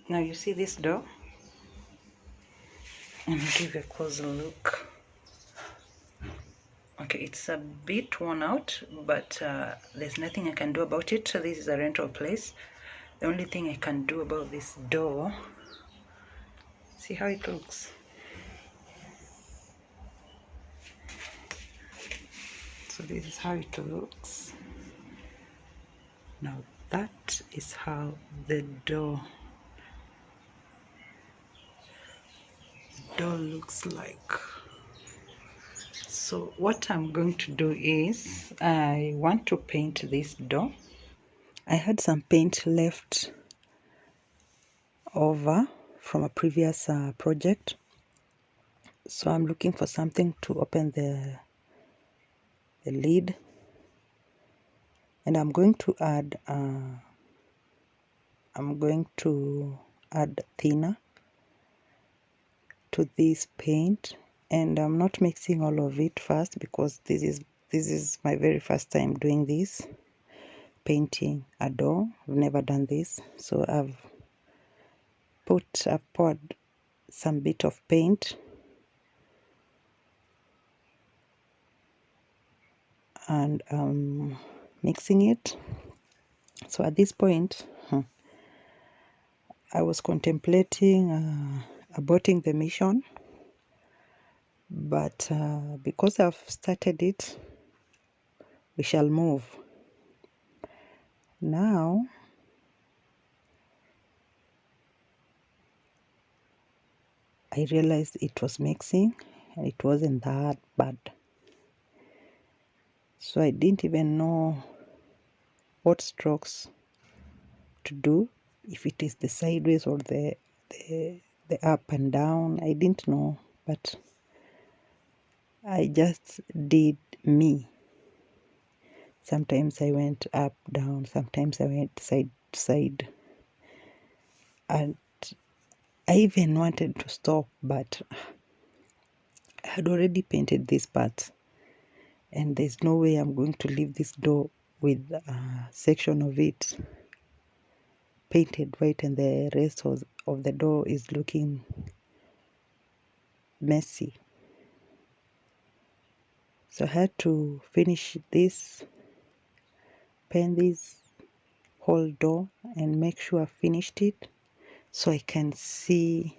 Now you see this door? Let me give you a closer look. Okay, it's a bit worn out, but there's nothing I can do about it. So this is a rental place. The only thing I can do about this door, see how it looks. So this is how it looks. Now that is how the door looks like. So what I'm going to do is I want to paint this door. I had some paint left over from a previous project, so I'm looking for something to open the lid, and I'm going to add thinner to this paint, and I'm not mixing all of it first because this is my very first time doing this, painting a door. I've never done this, so I've poured some bit of paint and mixing it. So at this point I was contemplating aborting the mission, but because I've started it, we shall move. Now I realized it was mixing and it wasn't that bad, so I didn't even know what strokes to do, if it is the sideways or the up and down. I didn't know, but I just did me. Sometimes I went up, down, sometimes I went side to side, and I even wanted to stop, but I had already painted this part, and there's no way I'm going to leave this door with a section of it painted white and the rest of the door is looking messy. So I had to finish this, paint this whole door and make sure I finished it so I can see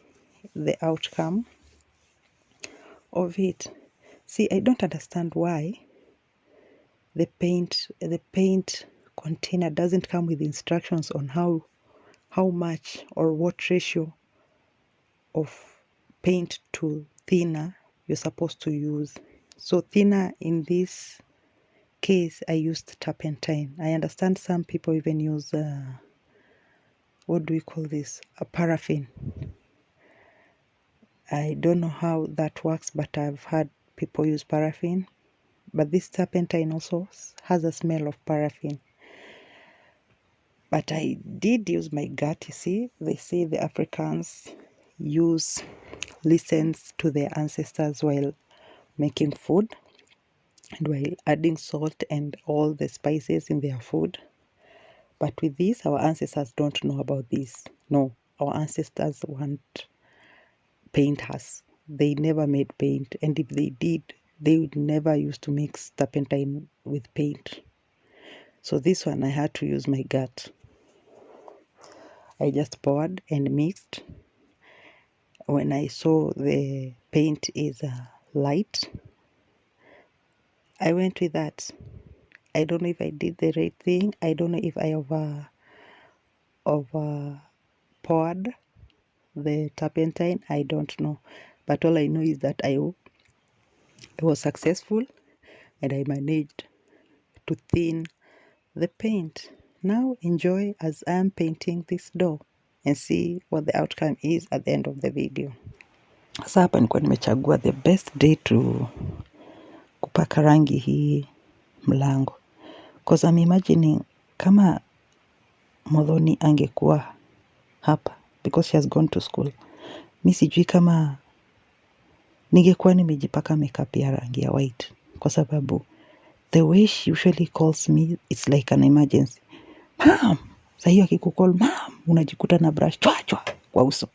the outcome of it. See, I don't understand why the paint container doesn't come with instructions on how much or what ratio of paint to thinner you're supposed to use. So thinner in this case, I used turpentine. I understand some people even use what do we call this, a paraffin. I don't know how that works, but I've had people use paraffin. But this turpentine also has a smell of paraffin. But I did use my gut. You see, they say the Africans listens to their ancestors while making food and while adding salt and all the spices in their food. But with this, our ancestors don't know about this. No, our ancestors weren't painters. They never made paint, and if they did, they would never used to mix turpentine with paint. So this one I had to use my gut. I just poured and mixed. When I saw the paint is light, I went with that. I don't know if I did the right thing. I don't know if I over poured the turpentine. I don't know. But all I know is that I was successful and I managed to thin the paint. Now enjoy as I am painting this door and see what the outcome is at the end of the video. Sasa hapa nilikuwa nimechagua the best day to kupaka rangi hii mlango, because I'm imagining kama Modhoni angekuwa hapa because she has gone to school, mi sijui kama ningekuwa nimejipaka makeup ya rangi ya white, kwa sababu the way she usually calls me, it's like an emergency. Mom! Sa hiyo akikucall, mom, unajikuta na brush chwa chwa. kwa uso.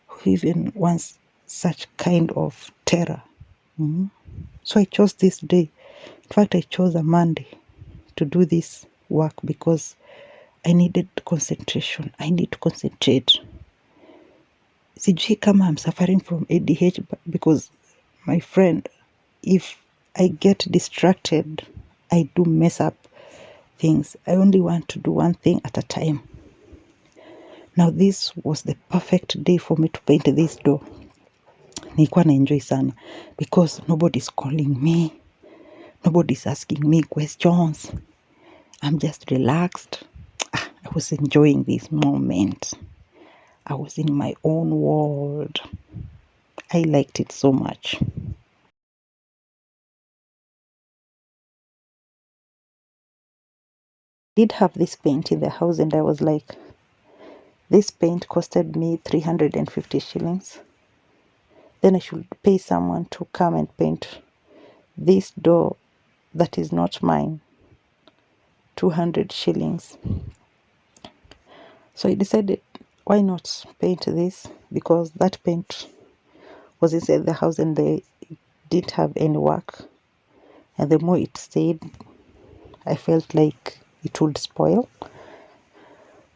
Who even wants such kind of terror? So I chose this day. In fact, I chose a Monday to do this work because I needed concentration. I need to concentrate. Sijui kama I'm suffering from ADH, because my friend, if I get distracted, I do mess up things. I only want to do one thing at a time. Now this was the perfect day for me to paint this door. Nilikuwa na enjoy sana because nobody's calling me. Nobody's asking me questions. I'm just relaxed. I was enjoying this moment. I was in my own world. I liked it so much. Did have this paint in the house and I was like, this paint costed me 350 shillings. Then I should pay someone to come and paint this door that is not mine, 200 shillings. So I decided, why not paint this? Because that paint was inside the house and they didn't have any work. And the more it stayed, I felt like it would spoil.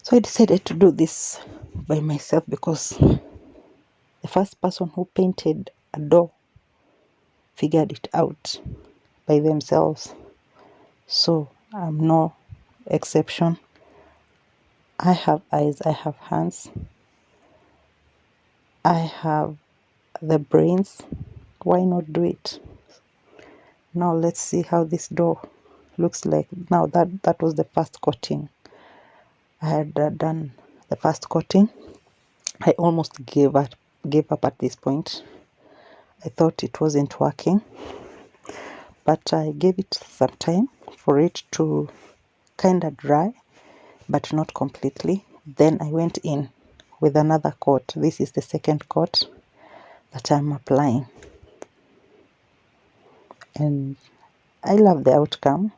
So I decided to do this by myself because the first person who painted a door figured it out by themselves. So I'm no exception. I have eyes, I have hands, I have the brains. Why not do it? Now let's see how this door looks like. Now that was the first coating. I had done the first coating. I almost gave up at this point. I thought it wasn't working, but I gave it some time for it to kind of dry, but not completely. Then I went in with another coat. This is the second coat that I'm applying, and I love the outcome.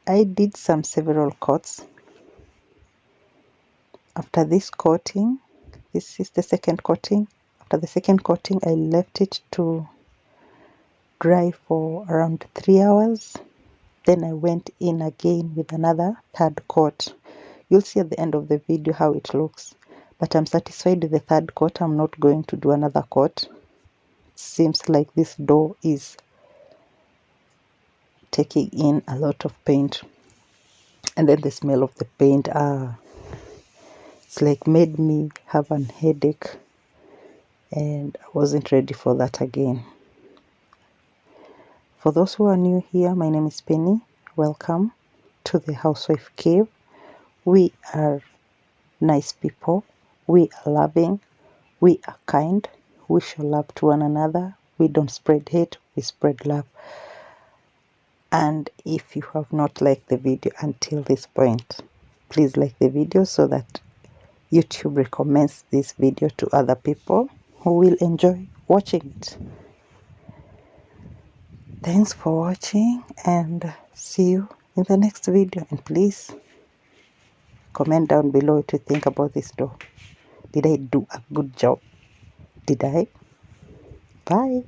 I did several coats. After this coating, this is the second coating. After the second coating, I left it to dry for around 3 hours. Then I went in again with another third coat. You'll see at the end of the video how it looks. But I'm satisfied with the third coat. I'm not going to do another coat. It seems like this door is taking in a lot of paint. And then the smell of the paint, it's like made me have an headache. And I wasn't ready for that again. For those who are new here, my name is Penny. Welcome to the Housewife Cave. We are nice people. We are loving. We are kind. We show love to one another. We don't spread hate. We spread love. And if you have not liked the video until this point, please like the video so that YouTube recommends this video to other people who will enjoy watching it. Thanks for watching and see you in the next video. And please comment down below what you think about this door. Did I do a good job? Did I? Bye.